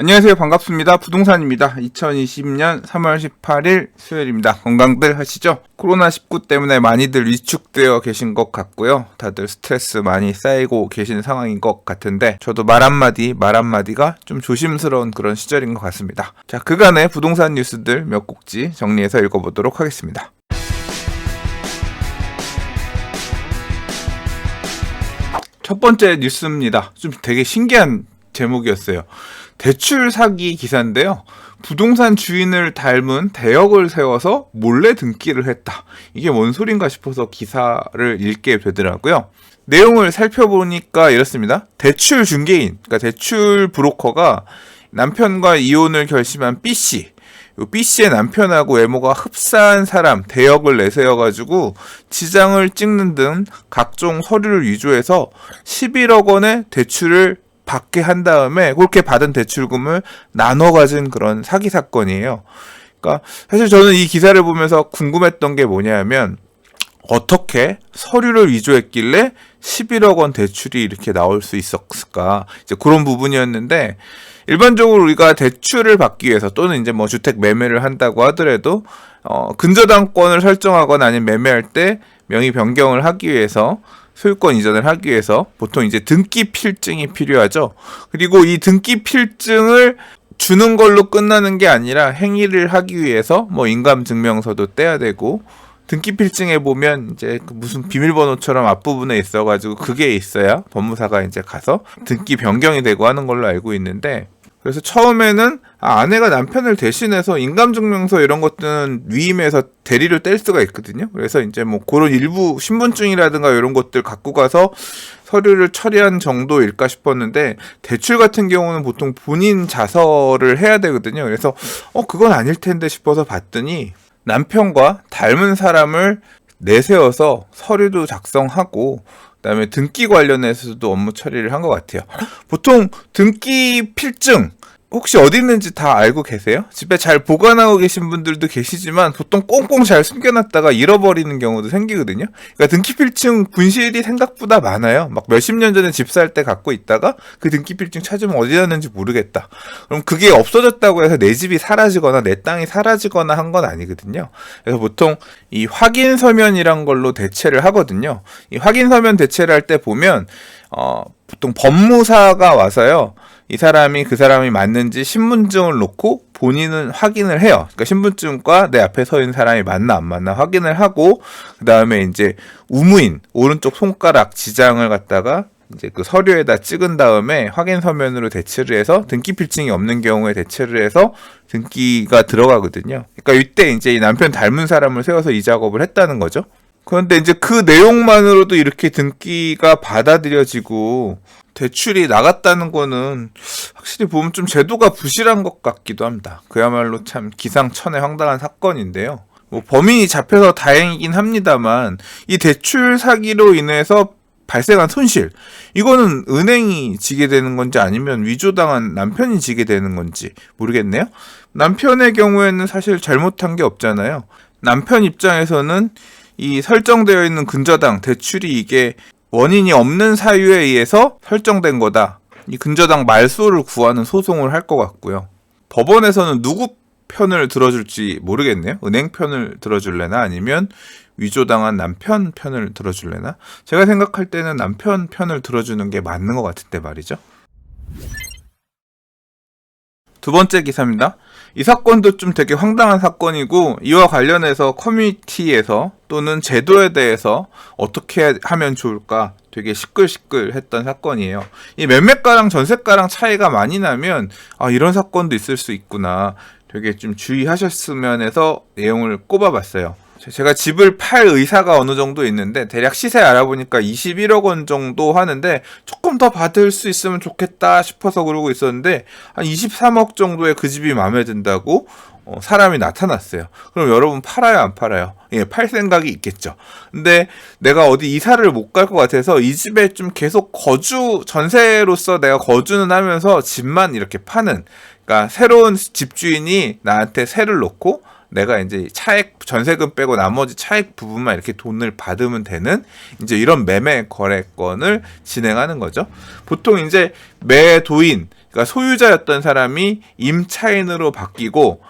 안녕하세요. 반갑습니다. 부동산입니다. 2020년 3월 18일 수요일입니다. 건강들 하시죠? 코로나19 때문에 많이들 위축되어 계신 것 같고요. 다들 스트레스 많이 쌓이고 계신 상황인 것 같은데 저도 말 한마디가 좀 조심스러운 그런 시절인 것 같습니다. 자, 그간의 부동산 뉴스들 몇 곡지 정리해서 읽어보도록 하겠습니다. 첫 번째 뉴스입니다. 좀 되게 신기한 제목이었어요. 대출 사기 기사인데요. 부동산 주인을 닮은 대역을 세워서 몰래 등기를 했다. 이게 뭔 소린가 싶어서 기사를 읽게 되더라고요. 내용을 살펴보니까 이렇습니다. 대출 중개인, 그러니까 대출 브로커가 남편과 이혼을 결심한 B씨, B씨의 남편하고 외모가 흡사한 사람 대역을 내세워가지고 지장을 찍는 등 각종 서류를 위조해서 11억 원의 대출을 받게 한 다음에 그렇게 받은 대출금을 나눠 가진 그런 사기 사건이에요. 그러니까 사실 저는 이 기사를 보면서 궁금했던 게 뭐냐면 어떻게 서류를 위조했길래 11억 원 대출이 이렇게 나올 수 있었을까? 이제 그런 부분이었는데 일반적으로 우리가 대출을 받기 위해서 또는 이제 뭐 주택 매매를 한다고 하더라도 근저당권을 설정하거나 아니면 매매할 때 명의 변경을 하기 위해서 소유권 이전을 하기 위해서 보통 이제 등기 필증이 필요하죠. 그리고 이 등기 필증을 주는 걸로 끝나는 게 아니라 행위를 하기 위해서 뭐 인감증명서도 떼야 되고 등기 필증에 보면 이제 무슨 비밀번호처럼 앞부분에 있어가지고 그게 있어야 법무사가 이제 가서 등기 변경이 되고 하는 걸로 알고 있는데 그래서 처음에는 아내가 남편을 대신해서 인감증명서 이런 것들은 위임해서 대리를 뗄 수가 있거든요. 그래서 이제 뭐 그런 일부 신분증이라든가 이런 것들 갖고 가서 서류를 처리한 정도일까 싶었는데 대출 같은 경우는 보통 본인 자서를 해야 되거든요. 그래서 그건 아닐 텐데 싶어서 봤더니 남편과 닮은 사람을 내세워서 서류도 작성하고 그다음에 등기 관련해서도 업무 처리를 한 것 같아요. 보통 등기 필증 혹시 어디 있는지 다 알고 계세요? 집에 잘 보관하고 계신 분들도 계시지만 보통 꽁꽁 잘 숨겨놨다가 잃어버리는 경우도 생기거든요. 그러니까 등기 필증 분실이 생각보다 많아요. 막 몇십 년 전에 집 살 때 갖고 있다가 그 등기 필증 찾으면 어디 놨는지 모르겠다. 그럼 그게 없어졌다고 해서 내 집이 사라지거나 내 땅이 사라지거나 한 건 아니거든요. 그래서 보통 이 확인 서면이란 걸로 대체를 하거든요. 이 확인 서면 대체를 할 때 보면 보통 법무사가 와서요. 이 사람이 그 사람이 맞는지 신분증을 놓고 본인은 확인을 해요. 그러니까 신분증과 내 앞에 서 있는 사람이 맞나 안 맞나 확인을 하고 그 다음에 이제 우무인 오른쪽 손가락 지장을 갖다가 이제 그 서류에다 찍은 다음에 확인 서면으로 대체를 해서 등기 필증이 없는 경우에 대체를 해서 등기가 들어가거든요. 그러니까 이때 이제 이 남편 닮은 사람을 세워서 이 작업을 했다는 거죠. 그런데 이제 그 내용만으로도 이렇게 등기가 받아들여지고 대출이 나갔다는 거는 확실히 보면 좀 제도가 부실한 것 같기도 합니다. 그야말로 참 기상천외황당한 사건인데요. 뭐 범인이 잡혀서 다행이긴 합니다만 이 대출 사기로 인해서 발생한 손실 이거는 은행이 지게 되는 건지 아니면 위조당한 남편이 지게 되는 건지 모르겠네요. 남편의 경우에는 사실 잘못한 게 없잖아요. 남편 입장에서는 이 설정되어 있는 근저당 대출이 이게 원인이 없는 사유에 의해서 설정된 거다. 이 근저당 말소를 구하는 소송을 할 것 같고요. 법원에서는 누구 편을 들어줄지 모르겠네요. 은행 편을 들어줄래나 아니면 위조당한 남편 편을 들어줄래나? 제가 생각할 때는 남편 편을 들어주는 게 맞는 것 같은데 말이죠. 두 번째 기사입니다. 이 사건도 좀 되게 황당한 사건이고 이와 관련해서 커뮤니티에서 또는 제도에 대해서 어떻게 하면 좋을까 되게 시끌시끌했던 사건이에요. 이 매매가랑 전세가랑 차이가 많이 나면 이런 사건도 있을 수 있구나 되게 좀 주의하셨으면 해서 내용을 꼽아봤어요. 제가 집을 팔 의사가 어느 정도 있는데 대략 시세 알아보니까 21억 원 정도 하는데 조금 더 받을 수 있으면 좋겠다 싶어서 그러고 있었는데 한 23억 정도의 그 집이 마음에 든다고 사람이 나타났어요. 그럼 여러분 팔아요 안 팔아요? 예, 팔 생각이 있겠죠. 근데 내가 어디 이사를 못 갈 것 같아서 이 집에 좀 계속 전세로서 내가 거주는 하면서 집만 이렇게 파는, 그러니까 새로운 집주인이 나한테 세를 놓고 내가 이제 차액 전세금 빼고 나머지 차액 부분만 이렇게 돈을 받으면 되는 이제 이런 매매 거래권을 진행하는 거죠. 보통 이제 매도인 그러니까 소유자였던 사람이 임차인으로 바뀌고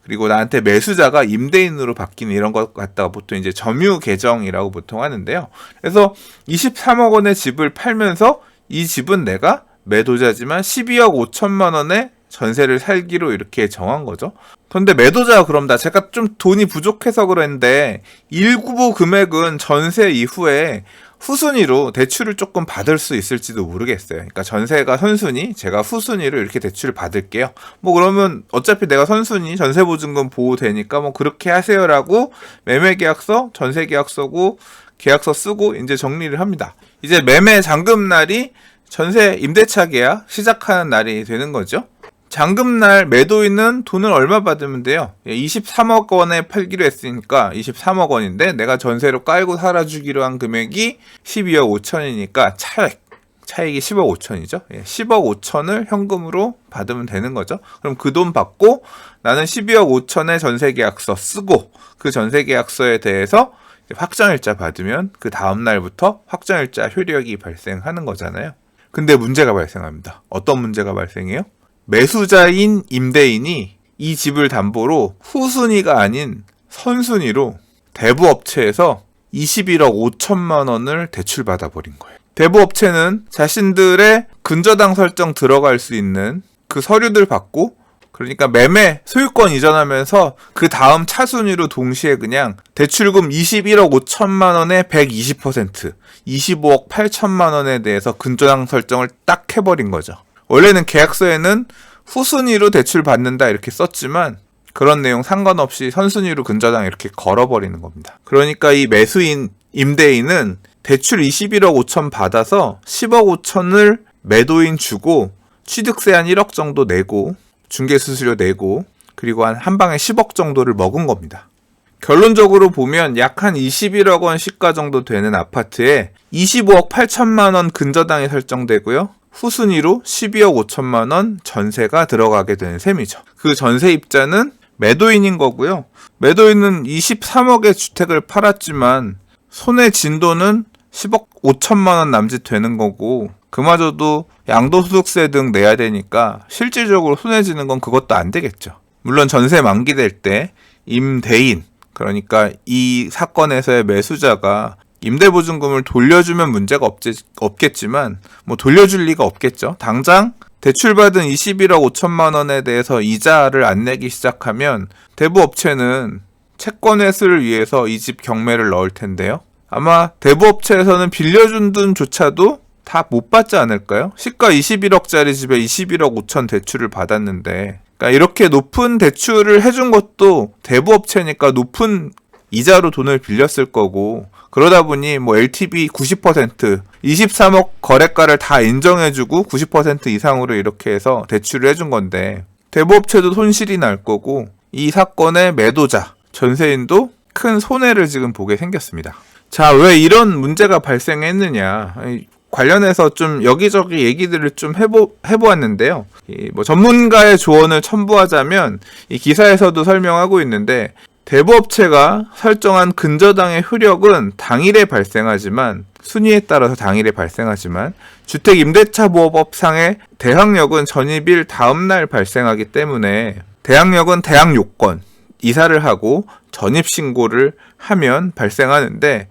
그리고 나한테 매수자가 임대인으로 바뀌는 이런 것 갖다가 보통 이제 점유 개정이라고 보통 하는데요. 그래서 23억 원의 집을 팔면서 이 집은 내가 매도자지만 12억 5천만 원에 전세를 살기로 이렇게 정한 거죠. 그런데 매도자가 그럼 제가 좀 돈이 부족해서 그랬는데 일부 금액은 전세 이후에 후순위로 대출을 조금 받을 수 있을지도 모르겠어요. 그러니까 전세가 선순위, 제가 후순위로 이렇게 대출을 받을게요. 뭐 그러면 어차피 내가 선순위 전세보증금 보호되니까 뭐 그렇게 하세요라고 매매계약서, 전세계약서고 계약서 쓰고 이제 정리를 합니다. 이제 매매 잔금날이 전세 임대차 계약 시작하는 날이 되는 거죠. 잔금날 매도인은 돈을 얼마 받으면 돼요? 23억 원에 팔기로 했으니까 23억 원인데 내가 전세로 깔고 살아주기로 한 금액이 12억 5천이니까 차익이 10억 5천이죠. 10억 5천을 현금으로 받으면 되는 거죠. 그럼 그 돈 받고 나는 12억 5천의 전세계약서 쓰고 그 전세계약서에 대해서 확정일자 받으면 그 다음날부터 확정일자 효력이 발생하는 거잖아요. 근데 문제가 발생합니다. 어떤 문제가 발생해요? 매수자인 임대인이 이 집을 담보로 후순위가 아닌 선순위로 대부업체에서 21억 5천만 원을 대출받아 버린 거예요. 대부업체는 자신들의 근저당 설정 들어갈 수 있는 그 서류들 받고 그러니까 매매 소유권 이전하면서 그 다음 차순위로 동시에 그냥 대출금 21억 5천만 원에 120%, 25억 8천만 원에 대해서 근저당 설정을 딱 해버린 거죠. 원래는 계약서에는 후순위로 대출 받는다 이렇게 썼지만 그런 내용 상관없이 선순위로 근저당 이렇게 걸어버리는 겁니다. 그러니까 이 매수인 임대인은 대출 21억 5천 받아서 10억 5천을 매도인 주고 취득세 한 1억 정도 내고 중개수수료 내고 그리고 한 방에 10억 정도를 먹은 겁니다. 결론적으로 보면 약 한 21억 원 시가 정도 되는 아파트에 25억 8천만 원 근저당이 설정되고요. 후순위로 12억 5천만 원 전세가 들어가게 되는 셈이죠. 그 전세입자는 매도인인 거고요. 매도인은 23억의 주택을 팔았지만 손해 진 돈은 10억 5천만 원 남짓 되는 거고 그마저도 양도소득세 등 내야 되니까 실질적으로 손해 지는 건 그것도 안 되겠죠. 물론 전세 만기될 때 임대인, 그러니까 이 사건에서의 매수자가 임대보증금을 돌려주면 문제가 없겠지만 뭐 돌려줄 리가 없겠죠. 당장 대출받은 21억 5천만 원에 대해서 이자를 안 내기 시작하면 대부업체는 채권 회수를 위해서 이 집 경매를 넣을 텐데요. 아마 대부업체에서는 빌려준 돈조차도 다 못 받지 않을까요? 시가 21억짜리 집에 21억 5천 대출을 받았는데 그러니까 이렇게 높은 대출을 해준 것도 대부업체니까 높은 이자로 돈을 빌렸을 거고 그러다 보니 뭐 LTV 90%, 23억 거래가를 다 인정해주고 90% 이상으로 이렇게 해서 대출을 해준 건데 대부업체도 손실이 날 거고 이 사건의 매도자, 전세인도 큰 손해를 지금 보게 생겼습니다. 자, 왜 이런 문제가 발생했느냐? 관련해서 좀 여기저기 얘기들을 좀 해보았는데요. 뭐 전문가의 조언을 첨부하자면 이 기사에서도 설명하고 있는데 대부업체가 설정한 근저당의 효력은 당일에 발생하지만 순위에 따라서 당일에 발생하지만 주택임대차보호법상의 대항력은 전입일 다음날 발생하기 때문에 대항력은 대항 요건, 이사를 하고 전입신고를 하면 발생하는데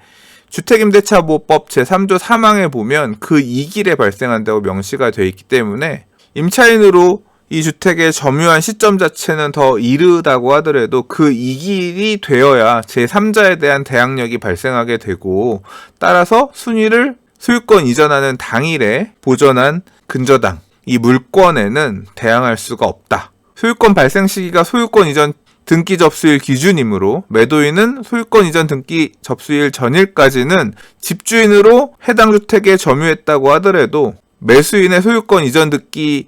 주택임대차보호법 제3조 3항에 보면 그 2길에 발생한다고 명시가 되어 있기 때문에 임차인으로 이 주택의 점유한 시점 자체는 더 이르다고 하더라도 그 2길이 되어야 제3자에 대한 대항력이 발생하게 되고 따라서 순위를 소유권 이전하는 당일에 보전한 근저당, 이 물권에는 대항할 수가 없다. 소유권 발생 시기가 소유권 이전 등기 접수일 기준이므로 매도인은 소유권 이전 등기 접수일 전일까지는 집주인으로 해당 주택에 점유했다고 하더라도 매수인의 소유권 이전 등기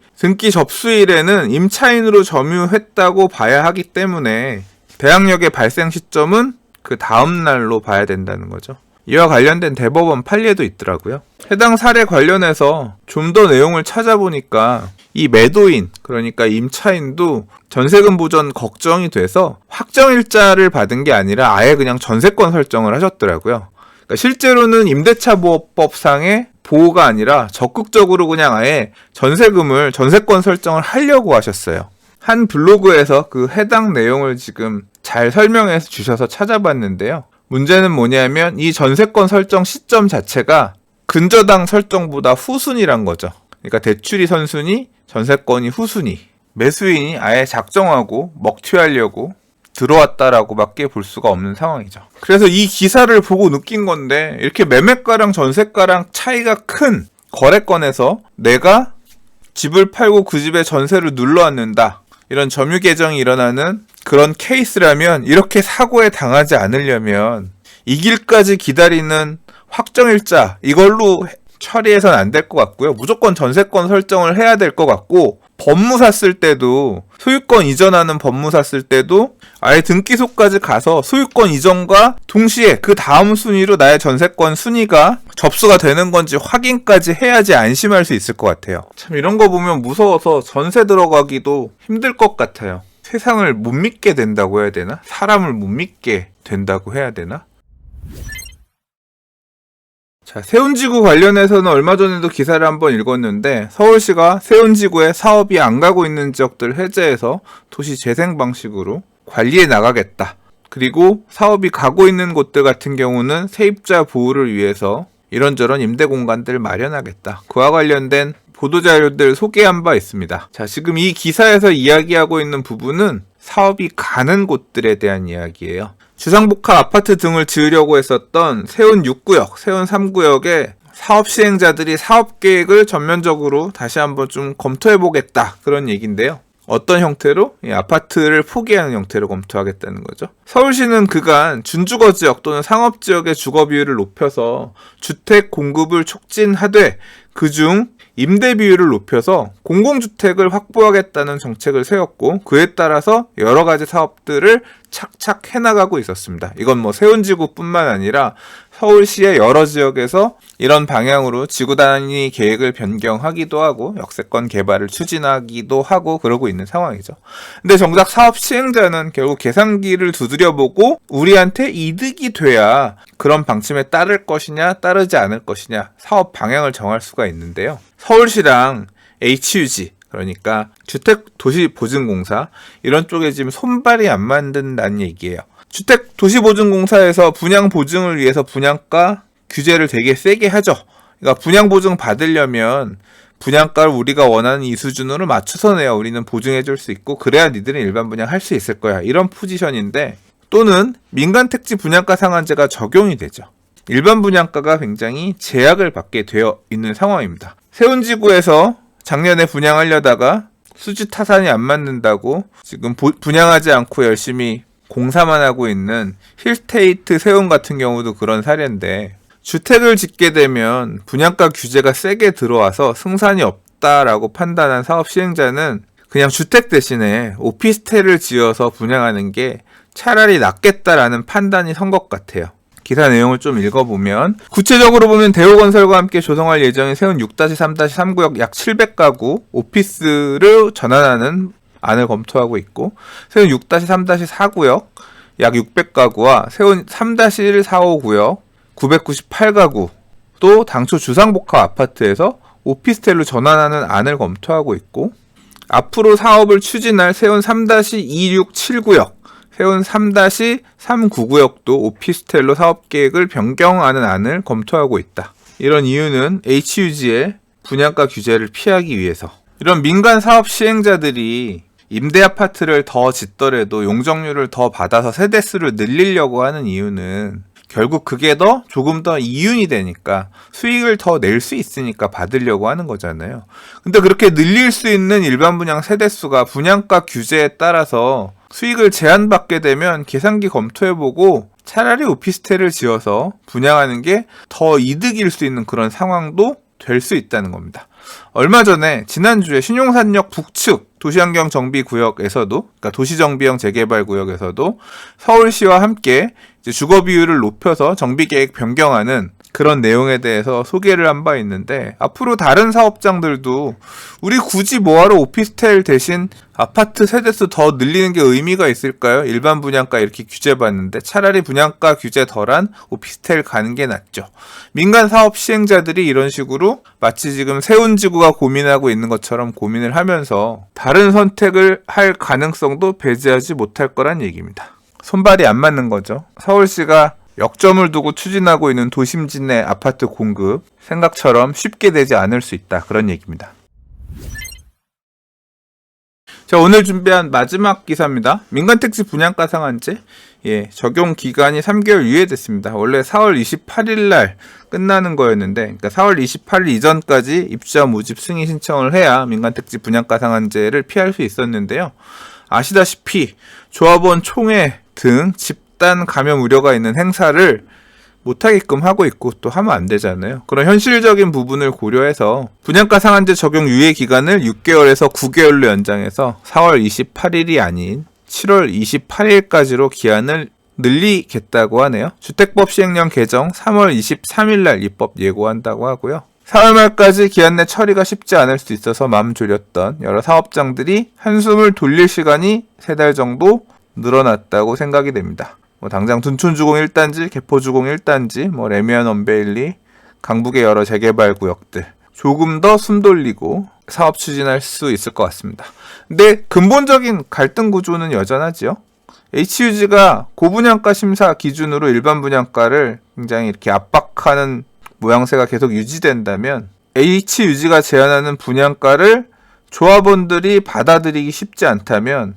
접수일에는 임차인으로 점유했다고 봐야 하기 때문에 대항력의 발생 시점은 그 다음 날로 봐야 된다는 거죠. 이와 관련된 대법원 판례도 있더라고요. 해당 사례 관련해서 좀 더 내용을 찾아보니까 이 매도인, 그러니까 임차인도 전세금 보전 걱정이 돼서 확정일자를 받은 게 아니라 아예 그냥 전세권 설정을 하셨더라고요. 그러니까 실제로는 임대차보호법상의 보호가 아니라 적극적으로 그냥 아예 전세권 설정을 하려고 하셨어요. 한 블로그에서 그 해당 내용을 지금 잘 설명해 주셔서 찾아봤는데요. 문제는 뭐냐면 이 전세권 설정 시점 자체가 근저당 설정보다 후순위란 거죠. 그러니까 대출이 선순위, 전세권이 후순위. 매수인이 아예 작정하고 먹튀하려고 들어왔다라고 밖에 볼 수가 없는 상황이죠. 그래서 이 기사를 보고 느낀 건데, 이렇게 매매가랑 전세가랑 차이가 큰 거래건에서 내가 집을 팔고 그 집에 전세를 눌러앉는다, 이런 점유 개정이 일어나는 그런 케이스라면 이렇게 사고에 당하지 않으려면 이 길까지 기다리는 확정일자 이걸로 처리해서는 안 될 것 같고요. 무조건 전세권 설정을 해야 될 것 같고, 법무사 쓸 때도, 소유권 이전하는 법무사 쓸 때도 아예 등기소까지 가서 소유권 이전과 동시에 그 다음 순위로 나의 전세권 순위가 접수가 되는 건지 확인까지 해야지 안심할 수 있을 것 같아요. 참 이런 거 보면 무서워서 전세 들어가기도 힘들 것 같아요. 세상을 못 믿게 된다고 해야 되나? 사람을 못 믿게 된다고 해야 되나? 자, 세운지구 관련해서는 얼마 전에도 기사를 한번 읽었는데, 서울시가 세운지구에 사업이 안 가고 있는 지역들 해제해서 도시 재생 방식으로 관리해 나가겠다. 그리고 사업이 가고 있는 곳들 같은 경우는 세입자 보호를 위해서 이런저런 임대 공간들 마련하겠다. 그와 관련된 보도자료들 소개한 바 있습니다. 자, 지금 이 기사에서 이야기하고 있는 부분은 사업이 가는 곳들에 대한 이야기예요. 주상복합 아파트 등을 지으려고 했었던 세운 6구역, 세운 3구역의 사업 시행자들이 사업 계획을 전면적으로 다시 한번 좀 검토해보겠다, 그런 얘기인데요. 어떤 형태로? 아파트를 포기하는 형태로 검토하겠다는 거죠. 서울시는 그간 준주거 지역 또는 상업 지역의 주거 비율을 높여서 주택 공급을 촉진하되 그중 임대 비율을 높여서 공공주택을 확보하겠다는 정책을 세웠고, 그에 따라서 여러 가지 사업들을 착착 해나가고 있었습니다. 이건 뭐 세운지구뿐만 아니라 서울시의 여러 지역에서 이런 방향으로 지구 단위 계획을 변경하기도 하고 역세권 개발을 추진하기도 하고 그러고 있는 상황이죠. 근데 정작 사업 시행자는 결국 계산기를 두드려보고 우리한테 이득이 돼야 그런 방침에 따를 것이냐 따르지 않을 것이냐 사업 방향을 정할 수가 있는데요. 서울시랑 HUG, 그러니까 주택도시보증공사, 이런 쪽에 지금 손발이 안 맞는다는 얘기예요. 주택도시보증공사에서 분양보증을 위해서 분양가 규제를 되게 세게 하죠. 그러니까 분양보증 받으려면 분양가를 우리가 원하는 이 수준으로 맞춰서 내야 우리는 보증해줄 수 있고, 그래야 니들은 일반 분양할 수 있을 거야, 이런 포지션인데, 또는 민간택지 분양가 상한제가 적용이 되죠. 일반 분양가가 굉장히 제약을 받게 되어 있는 상황입니다. 세운지구에서 작년에 분양하려다가 수지 타산이 안 맞는다고 지금 분양하지 않고 열심히 공사만 하고 있는 힐스테이트 세운 같은 경우도 그런 사례인데, 주택을 짓게 되면 분양가 규제가 세게 들어와서 승산이 없다라고 판단한 사업 시행자는 그냥 주택 대신에 오피스텔을 지어서 분양하는 게 차라리 낫겠다라는 판단이 선 것 같아요. 기사 내용을 좀 읽어보면, 구체적으로 보면 대우건설과 함께 조성할 예정인 세운 6-3-3구역 약 700가구 오피스를 전환하는 안을 검토하고 있고, 세운 6-3-4구역 약 600가구와 세운 3-1-4-5구역 998가구 또 당초 주상복합 아파트에서 오피스텔로 전환하는 안을 검토하고 있고, 앞으로 사업을 추진할 세운 3-267구역, 세운 3-399구역도 오피스텔로 사업계획을 변경하는 안을 검토하고 있다. 이런 이유는 HUG의 분양가 규제를 피하기 위해서. 이런 민간 사업 시행자들이 임대 아파트를 더 짓더라도 용적률을 더 받아서 세대수를 늘리려고 하는 이유는 결국 그게 조금 더 이윤이 되니까, 수익을 더 낼 수 있으니까 받으려고 하는 거잖아요. 근데 그렇게 늘릴 수 있는 일반 분양 세대수가 분양가 규제에 따라서 수익을 제한받게 되면 계산기 검토해보고 차라리 오피스텔을 지어서 분양하는 게 더 이득일 수 있는 그런 상황도 될 수 있다는 겁니다. 얼마 전에 지난주에 신용산역 북측 도시환경정비구역에서도, 그러니까 도시정비형 재개발구역에서도 서울시와 함께 이제 주거 비율을 높여서 정비계획 변경하는 그런 내용에 대해서 소개를 한 바 있는데, 앞으로 다른 사업장들도 우리 굳이 뭐하러 오피스텔 대신 아파트 세대수 더 늘리는 게 의미가 있을까요? 일반 분양가 이렇게 규제받는데 차라리 분양가 규제 덜한 오피스텔 가는 게 낫죠. 민간 사업 시행자들이 이런 식으로 마치 지금 세운지구가 고민하고 있는 것처럼 고민을 하면서 다른 선택을 할 가능성도 배제하지 못할 거란 얘기입니다. 손발이 안 맞는 거죠. 서울시가 역점을 두고 추진하고 있는 도심지 내 아파트 공급, 생각처럼 쉽게 되지 않을 수 있다. 그런 얘기입니다. 자, 오늘 준비한 마지막 기사입니다. 민간택지 분양가 상한제 적용 기간이 3개월 유예됐습니다. 원래 4월 28일 날 끝나는 거였는데, 그러니까 4월 28일 이전까지 입주자 모집 승인 신청을 해야 민간택지 분양가 상한제를 피할 수 있었는데요. 아시다시피 조합원 총회 등 집단 감염 우려가 있는 행사를 못하게끔 하고 있고 또 하면 안 되잖아요. 그런 현실적인 부분을 고려해서 분양가 상한제 적용 유예 기간을 6개월에서 9개월로 연장해서 4월 28일이 아닌 7월 28일까지로 기한을 늘리겠다고 하네요. 주택법 시행령 개정 3월 23일 날 입법 예고한다고 하고요. 4월 말까지 기한 내 처리가 쉽지 않을 수 있어서 마음 졸였던 여러 사업장들이 한숨을 돌릴 시간이 3달 정도 늘어났다고 생각이 됩니다. 당장 둔촌주공 1단지, 개포주공 1단지, 레미안 언베일리, 강북의 여러 재개발 구역들 조금 더 숨 돌리고 사업 추진할 수 있을 것 같습니다. 근데 근본적인 갈등 구조는 여전하지요. HUG가 고분양가 심사 기준으로 일반 분양가를 굉장히 이렇게 압박하는 모양새가 계속 유지된다면 HUG가 제안하는 분양가를 조합원들이 받아들이기 쉽지 않다면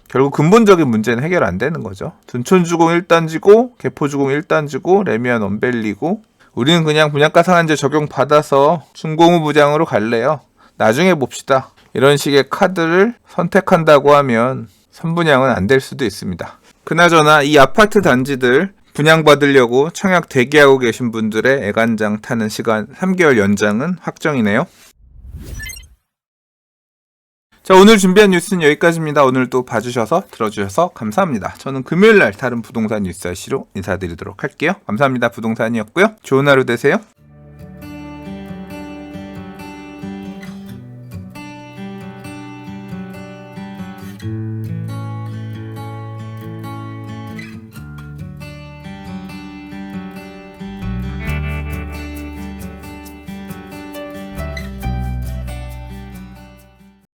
결국 근본적인 문제는 해결 안 되는 거죠. 둔촌주공 1단지고 개포주공 1단지고 레미안 언밸리고 우리는 그냥 분양가 상한제 적용받아서 준공후 부장으로 갈래요. 나중에 봅시다. 이런 식의 카드를 선택한다고 하면 선분양은 안 될 수도 있습니다. 그나저나 이 아파트 단지들 분양받으려고 청약 대기하고 계신 분들의 애간장 타는 시간 3개월 연장은 확정이네요. 자, 오늘 준비한 뉴스는 여기까지입니다. 오늘도 봐주셔서 들어주셔서 감사합니다. 저는 금요일날 다른 부동산 뉴스 이슈로 인사드리도록 할게요. 감사합니다. 부동산이었고요. 좋은 하루 되세요.